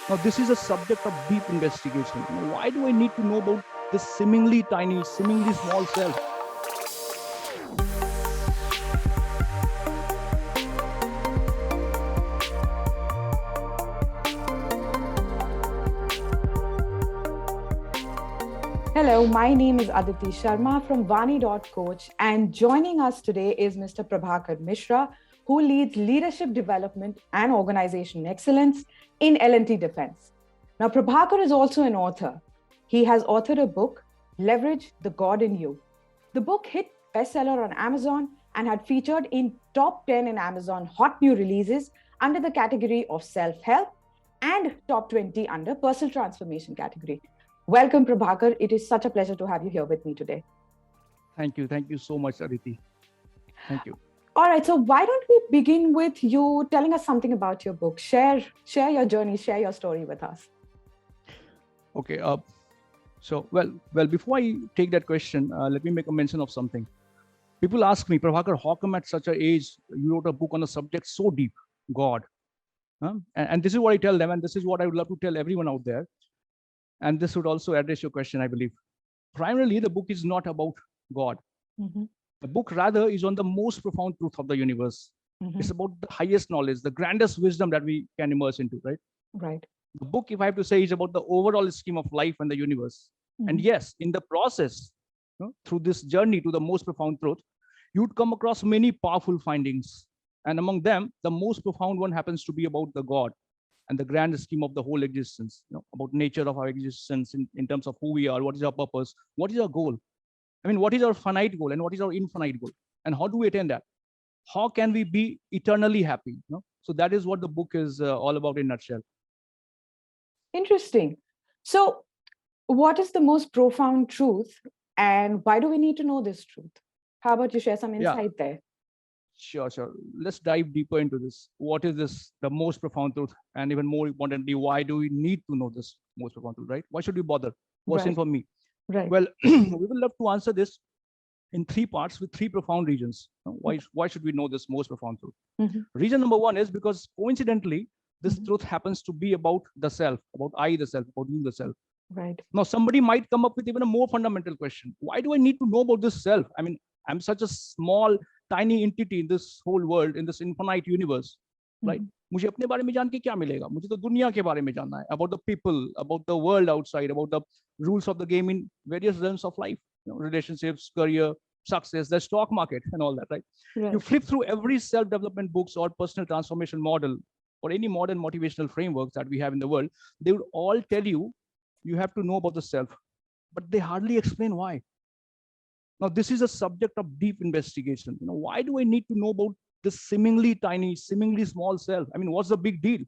Now, this is a subject of deep investigation. Now, why do I need to know about this seemingly tiny, seemingly small cell? Hello, my name is Aditi Sharma from Vani.Coach, and joining us today is Mr. Prabhakar Mishra, who leads leadership development and organization excellence in L&T Defence. Now, Prabhakar is also an author. He has authored a book, Leverage the God in You. The book hit bestseller on Amazon and had featured in top 10 in Amazon hot new releases under the category of self-help and top 20 under personal transformation category. Welcome, Prabhakar. It is such a pleasure to have you here with me today. Thank you. Thank you so much, Aditi. Thank you. All right. So why don't we begin with you telling us something about your book? Share your journey, share your story with us. Okay. So, before I take that question, let me make a mention of something. People ask me, Prabhakar, how come at such an age you wrote a book on a subject so deep, God? And this is what I tell them, and this is what I would love to tell everyone out there. And this would also address your question, I believe. Primarily, the book is not about God. Mm-hmm. The book rather is on the most profound truth of the universe. Mm-hmm. It's about the highest knowledge, the grandest wisdom that we can immerse into, right? Right. The book, if I have to say, is about the overall scheme of life and the universe. Mm-hmm. And yes, in the process, through this journey to the most profound truth, you'd come across many powerful findings. And among them, the most profound one happens to be about the God and the grand scheme of the whole existence, about nature of our existence in terms of who we are, what is our purpose, what is our goal. I mean, what is our finite goal and what is our infinite goal? And how do we attain that? How can we be eternally happy? So that is what the book is all about in a nutshell. Interesting. So what is the most profound truth and why do we need to know this truth? How about you share some insight there? Sure. Let's dive deeper into this. What is this, the most profound truth? And even more importantly, why do we need to know this most profound truth, right? Why should we bother? What's in for me? Right. Well, we will love to answer this in three parts with three profound reasons. Why should we know this most profound truth? Mm-hmm. Reason number one is because coincidentally, this truth happens to be about the self, about I, the self, about you, the self. Right. Now, somebody might come up with even a more fundamental question. Why do I need to know about this self? I mean, I'm such a small, tiny entity in this whole world, in this infinite universe, right? मुझे अपने बारे में जान के क्या मिलेगा? मुझे तो दुनिया के बारे में जानना है, about the people, about the world outside, about the rules of the game in various realms of life, relationships, career, success, the stock market, and all that, right? You flip through every self-development books or personal transformation model or any modern motivational frameworks that we have in the world, they would all tell you you have to know about the self, but they hardly explain why. Now, this is a subject of deep investigation. Why do I need to know about this seemingly tiny, seemingly small self? I mean, what's the big deal?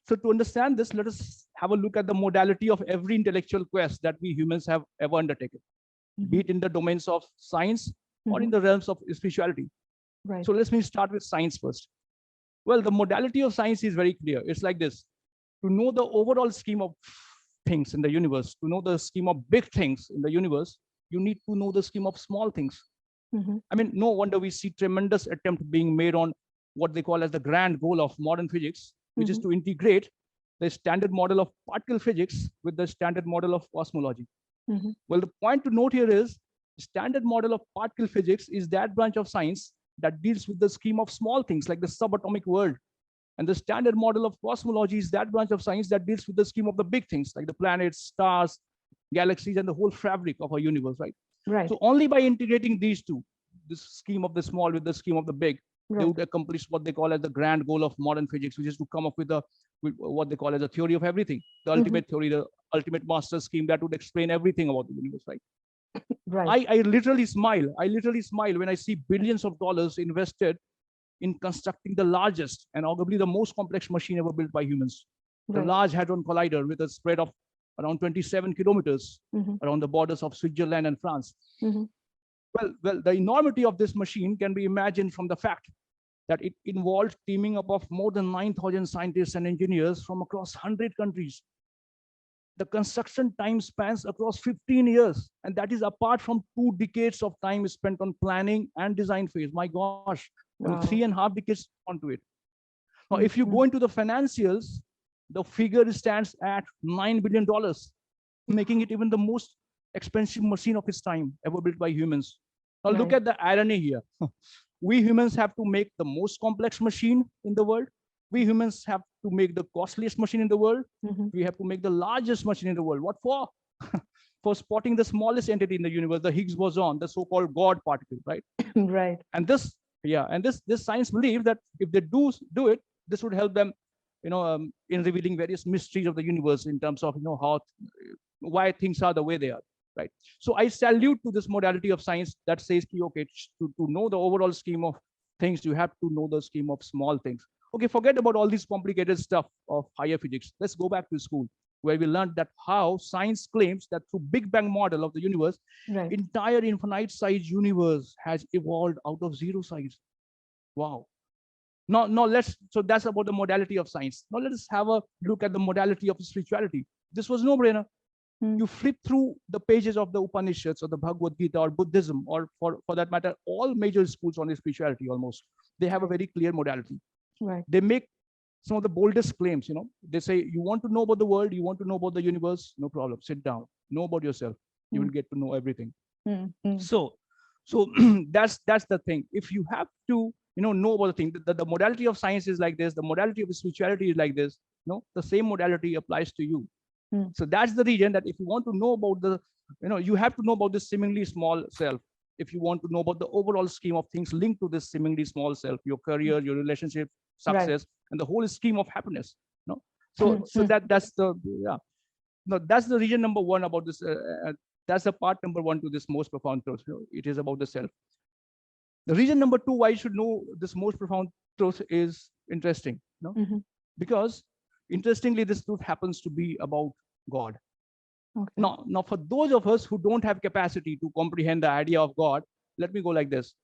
So to understand this, let us have a look at the modality of every intellectual quest that we humans have ever undertaken, be it in the domains of science or in the realms of spirituality. Right. So let me start with science first. Well, the modality of science is very clear. It's like this. To know the overall scheme of things in the universe, to know the scheme of big things in the universe, you need to know the scheme of small things. I mean, no wonder we see tremendous attempt being made on what they call as the grand goal of modern physics, which is to integrate the standard model of particle physics with the standard model of cosmology. Well, the point to note here is the standard model of particle physics is that branch of science that deals with the scheme of small things like the subatomic world. And the standard model of cosmology is that branch of science that deals with the scheme of the big things like the planets, stars, galaxies, and the whole fabric of our universe, right? Right. So only by integrating these two, this scheme of the small with the scheme of the big, they would accomplish what they call as the grand goal of modern physics, which is to come up with what they call as a theory of everything, the ultimate theory, the ultimate master scheme that would explain everything about the universe, right? Right. I literally smile. I literally smile when I see billions of dollars invested in constructing the largest and arguably the most complex machine ever built by humans, the Large Hadron Collider with a spread of around 27 kilometers around the borders of Switzerland and France. Well, the enormity of this machine can be imagined from the fact that it involved teaming up of more than 9,000 scientists and engineers from across 100 countries. The construction time spans across 15 years, and that is apart from 2 decades of time spent on planning and design phase. My gosh, 3.5 decades onto it. Now, if you go into the financials, The figure stands at $9 billion, making it even the most expensive machine of its time ever built by humans. Now look at the irony here. We humans have to make the most complex machine in the world. We humans have to make the costliest machine in the world. We have to make the largest machine in the world. What for? For spotting the smallest entity in the universe, the Higgs boson, the so-called God particle, right? Right. And this, and this science believes that if they do it, this would help them, in revealing various mysteries of the universe in terms of, why things are the way they are, right? So I salute to this modality of science that says, okay, to know the overall scheme of things, you have to know the scheme of small things. Okay, forget about all this complicated stuff of higher physics. Let's go back to school, where we learned that how science claims that through Big Bang model of the universe, entire infinite size universe has evolved out of zero size. Wow. Now so that's about the modality of science. Now let us have a look at the modality of spirituality. This was no brainer. You flip through the pages of the Upanishads or the Bhagavad Gita or Buddhism, or for that matter, all major schools on spirituality almost, they have a very clear modality. Right. They make some of the boldest claims. They say, you want to know about the world, you want to know about the universe, no problem, sit down, know about yourself, you will get to know everything. So that's the thing. If you have to know about the thing, the modality of science is like this, the modality of spirituality is like this, the same modality applies to you. So that's the reason that if you want to know about the, you have to know about this seemingly small self. If you want to know about the overall scheme of things linked to this seemingly small self, your career, your relationship, success, and the whole scheme of happiness. So that's the that's the reason number one about this. That's the part number one to this most profound truth. It is about the self. The reason number two why you should know this most profound truth is interesting. Because interestingly, this truth happens to be about God. Okay. Now, for those of us who don't have capacity to comprehend the idea of God, let me go like this.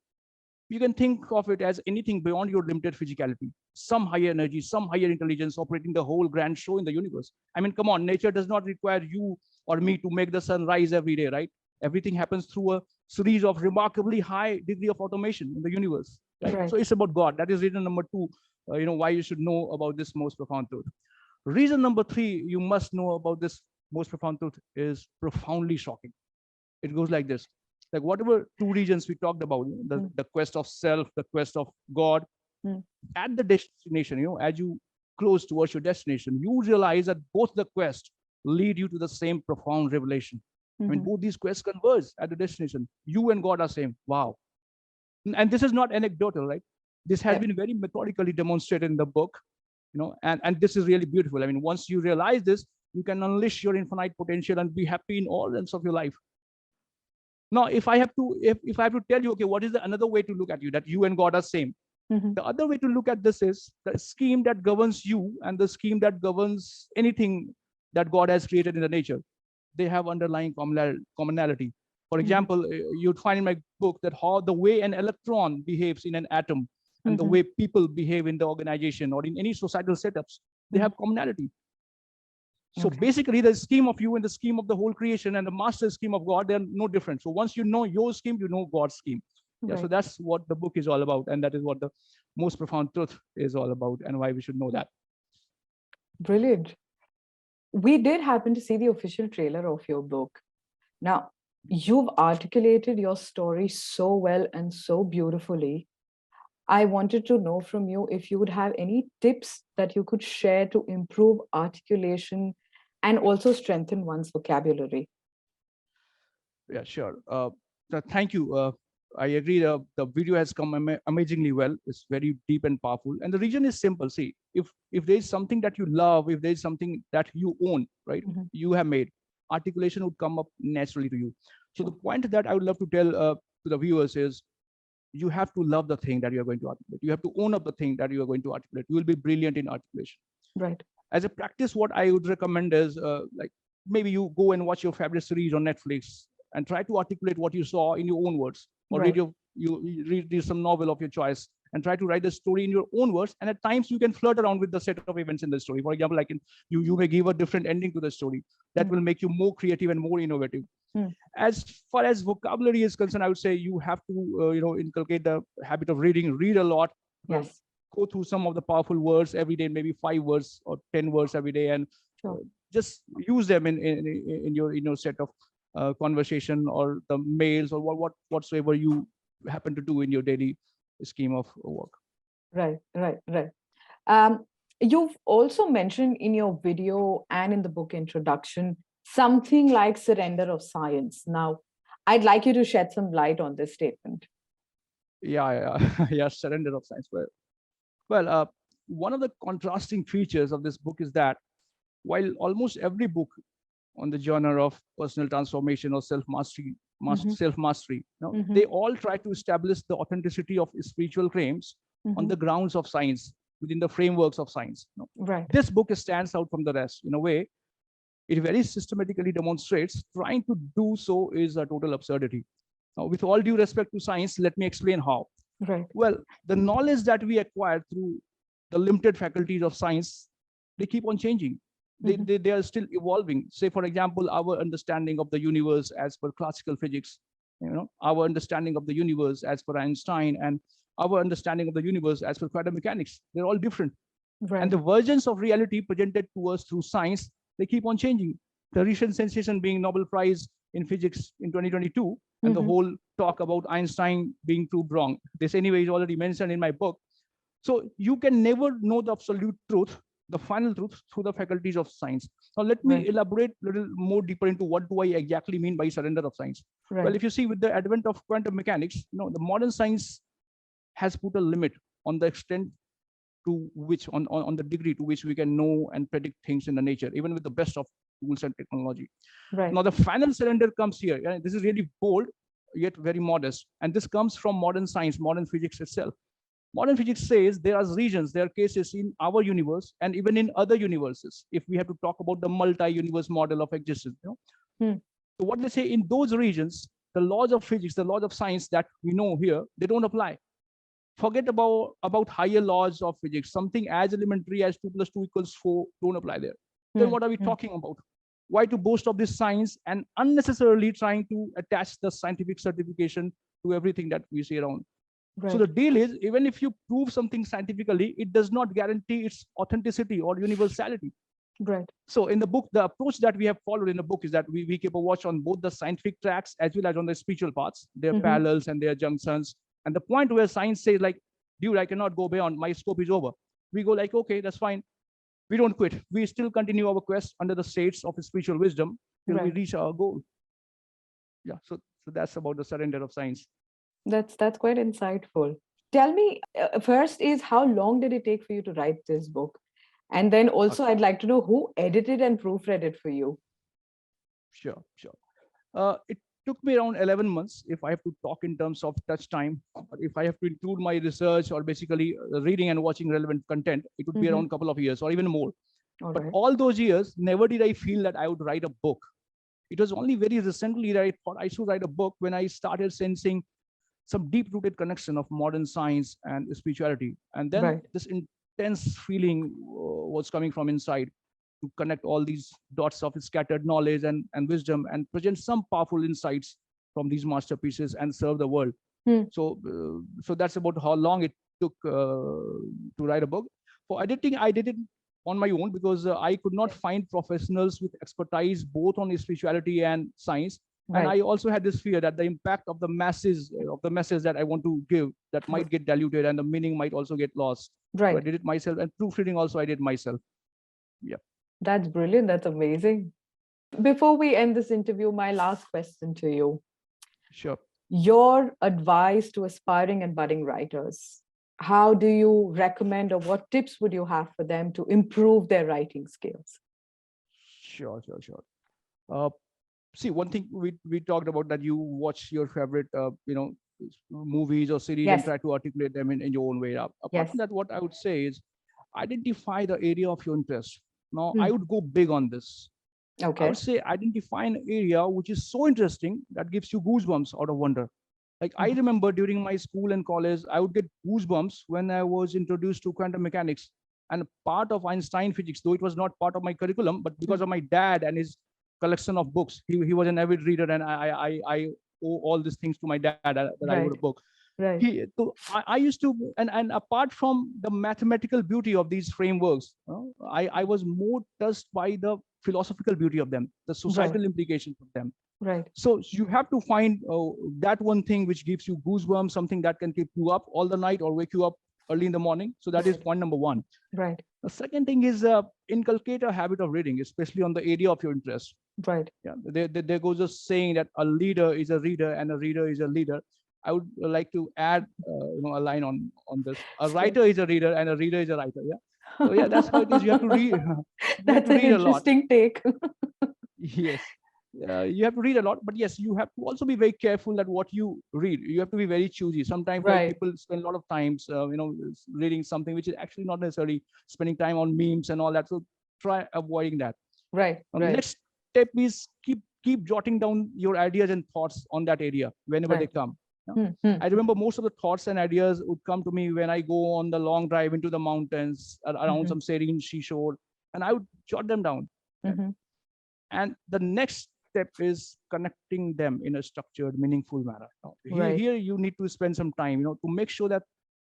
You can think of it as anything beyond your limited physicality, some higher energy, some higher intelligence operating the whole grand show in the universe. I mean, come on, nature does not require you or me to make the sun rise every day, right? Everything happens through a series of remarkably high degree of automation in the universe, right? So it's about God. That is reason number two, why you should know about this most profound truth. Reason number three, you must know about this most profound truth is profoundly shocking. It goes like this. Like whatever two regions we talked about, the quest of self, the quest of God, at the destination, as you close towards your destination, you realize that both the quests lead you to the same profound revelation. I mean, both these quests converge at the destination. You and God are same. Wow. And this is not anecdotal, right? This has been very methodically demonstrated in the book, and this is really beautiful. I mean, once you realize this, you can unleash your infinite potential and be happy in all realms of your life. Now, if I have to tell you, okay, what is the another way to look at you, that you and God are same? The other way to look at this is the scheme that governs you and the scheme that governs anything that God has created in the nature. They have underlying commonality. For example, you'd find in my book that how the way an electron behaves in an atom and the way people behave in the organization or in any societal setups, they have commonality. So basically, the scheme of you and the scheme of the whole creation and the master scheme of God, they're no different. So once you know your scheme, you know God's scheme. So that's what the book is all about. And that is what the most profound truth is all about and why we should know that. Brilliant. We did happen to see the official trailer of your book. Now, you've articulated your story so well and so beautifully. I wanted to know from you if you would have any tips that you could share to improve articulation and also strengthen one's vocabulary. Yeah, sure. Thank you. I agree. The video has come amazingly well. It's very deep and powerful. And the reason is simple. See, if there is something that you love, if there is something that you own, right, you have made, articulation would come up naturally to you. So the point that I would love to tell to the viewers is, you have to love the thing that you are going to articulate. You have to own up the thing that you are going to articulate. You will be brilliant in articulation. Right. As a practice, what I would recommend is like maybe you go and watch your favorite series on Netflix and try to articulate what you saw in your own words, or read some novel of your choice and try to write the story in your own words. And at times you can flirt around with the set of events in the story. For example, like you may give a different ending to the story that will make you more creative and more innovative. As far as vocabulary is concerned, I would say you have to inculcate the habit of reading. Read a lot. Yes. go through some of the powerful words every day, maybe 5 words or 10 words every day, and just use them in your set of conversation or the mails or whatsoever you happen to do in your daily scheme of work. Right. You've also mentioned in your video and in the book introduction something like surrender of science. Now, I'd like you to shed some light on this statement. Yeah, surrender of science. Well, one of the contrasting features of this book is that while almost every book on the genre of personal transformation or self-mastery, they all try to establish the authenticity of spiritual claims on the grounds of science, within the frameworks of science. Right. This book stands out from the rest in a way. It very systematically demonstrates trying to do so is a total absurdity. Now, with all due respect to science, let me explain how. Right. Well, the knowledge that we acquire through the limited faculties of science, they keep on changing. They are still evolving. Say, for example, our understanding of the universe as per classical physics, our understanding of the universe as per Einstein, and our understanding of the universe as per quantum mechanics, they're all different. Right. And the versions of reality presented to us through science, they keep on changing. The recent sensation being Nobel Prize in Physics in 2022, and the whole talk about Einstein being proved wrong. This anyway is already mentioned in my book. So you can never know the absolute truth, the final truth, through the faculties of science. Now let me elaborate a little more deeper into what do I exactly mean by surrender of science. Right. Well, if you see, with the advent of quantum mechanics, the modern science has put a limit on the extent to which, on the degree to which we can know and predict things in the nature, even with the best of tools and technology. Right. Now the final surrender comes here. This is really bold, yet very modest. And this comes from modern science, modern physics itself. Modern physics says there are regions, there are cases in our universe and even in other universes, if we have to talk about the multi-universe model of existence. So what they say, in those regions, the laws of physics, the laws of science that we know here, they don't apply. Forget about higher laws of physics. Something as elementary as 2 + 2 = 4 don't apply there. Then what are we talking about? Why to boast of this science and unnecessarily trying to attach the scientific certification to everything that we see around? Right. So the deal is, even if you prove something scientifically, it does not guarantee its authenticity or universality. Right. So in the book, the approach that we have followed in the book is that we keep a watch on both the scientific tracks as well as on the spiritual paths, their parallels and their junctions. And the point where science says, like, dude, I cannot go beyond, my scope is over. We go like, okay, that's fine. We don't quit. We still continue our quest under the shades of spiritual wisdom till we reach our goal. Yeah, so that's about the surrender of science. That's quite insightful. Tell me, first is, how long did it take for you to write this book? And then also, I'd like to know who edited and proofread it for you. Sure. It took me around 11 months if I have to talk in terms of touch time. If I have to include my research or basically reading and watching relevant content, it would be around a couple of years or even more. But all those years, never did I feel that I would write a book. It was only very recently that I thought I should write a book when I started sensing some deep-rooted connection of modern science and spirituality. And then this intense feeling was coming from inside to connect all these dots of scattered knowledge and wisdom and present some powerful insights from these masterpieces and serve the world. So that's about how long it took to write a book. For editing, I did it on my own because I could not find professionals with expertise both on spirituality and science. And I also had this fear that the impact of the masses, of the message that I want to give, that might get diluted and the meaning might also get lost. So I did it myself, and proofreading also I did myself. Yeah. That's brilliant. That's amazing. Before we end this interview, my last question to you. Sure. Your advice to aspiring and budding writers. How do you recommend, or what tips would you have for them to improve their writing skills? Sure. See, one thing we talked about, that you watch your favorite, movies or series and try to articulate them in your own way. Apart from that, what I would say is identify the area of your interest. Now, I would go big on this. Okay. I would say identify an area which is so interesting that gives you goosebumps out of wonder. Like I remember during my school and college, I would get goosebumps when I was introduced to quantum mechanics and part of Einstein physics, though it was not part of my curriculum, but because of my dad and his collection of books. He was an avid reader, and I owe all these things to my dad that I wrote a book. Right. So I used to, and apart from the mathematical beauty of these frameworks, I was more touched by the philosophical beauty of them, the societal implications of them. Right. So you have to find that one thing which gives you goosebumps, something that can keep you up all the night or wake you up early in the morning. So that is point number one. Right. The second thing is inculcate a habit of reading, especially on the area of your interest. Right. Yeah, there goes a saying that a leader is a reader and a reader is a leader. I would like to add a line on this. A writer is a reader and a reader is a writer. Yeah. So yeah, that's how it is. You have to read. That's an interesting take. Yes. You have to read a lot, but yes, you have to also be very careful that what you read. You have to be very choosy. Sometimes people spend a lot of times, reading something which is actually not necessarily spending time on memes and all that. So try avoiding that. Right. Next step is keep jotting down your ideas and thoughts on that area whenever they come. I remember most of the thoughts and ideas would come to me when I go on the long drive into the mountains around some serene seashore, and I would jot them down. And the next step is connecting them in a structured, meaningful manner. Here you need to spend some time, to make sure that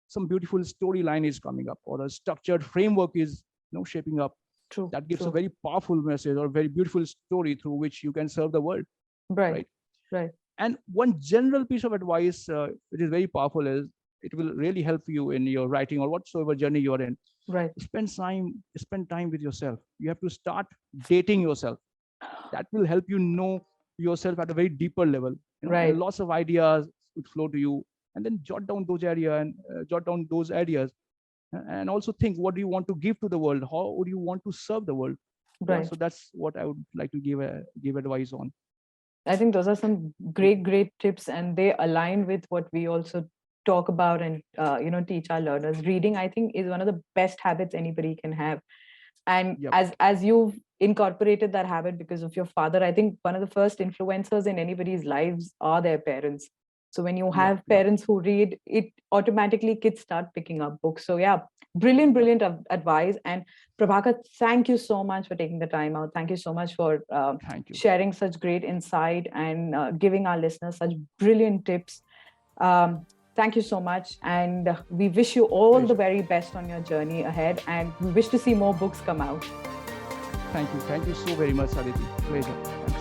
some beautiful storyline is coming up or a structured framework is, shaping up. True. That gives a very powerful message or a very beautiful story through which you can serve the world. Right. And one general piece of advice, which is very powerful, is it will really help you in your writing or whatsoever journey you're in. Right. Spend time with yourself. You have to start dating yourself. That will help you know yourself at a very deeper level. Right. Lots of ideas would flow to you, and then jot down those areas, and also think, what do you want to give to the world? How would you want to serve the world? Right. So that's what I would like to give advice on. I think those are some great tips, and they align with what we also talk about and teach our learners. Reading, I think, is one of the best habits anybody can have. And as you've incorporated that habit because of your father, I think one of the first influencers in anybody's lives are their parents. So when you have parents who read, it automatically kids start picking up books. So yeah, brilliant advice. And Prabhakar, thank you so much for taking the time out. Thank you so much for sharing such great insight and giving our listeners such brilliant tips. Thank you so much. And we wish you all the very best on your journey ahead. And we wish to see more books come out. Thank you. Thank you so very much, Aditi. Pleasure.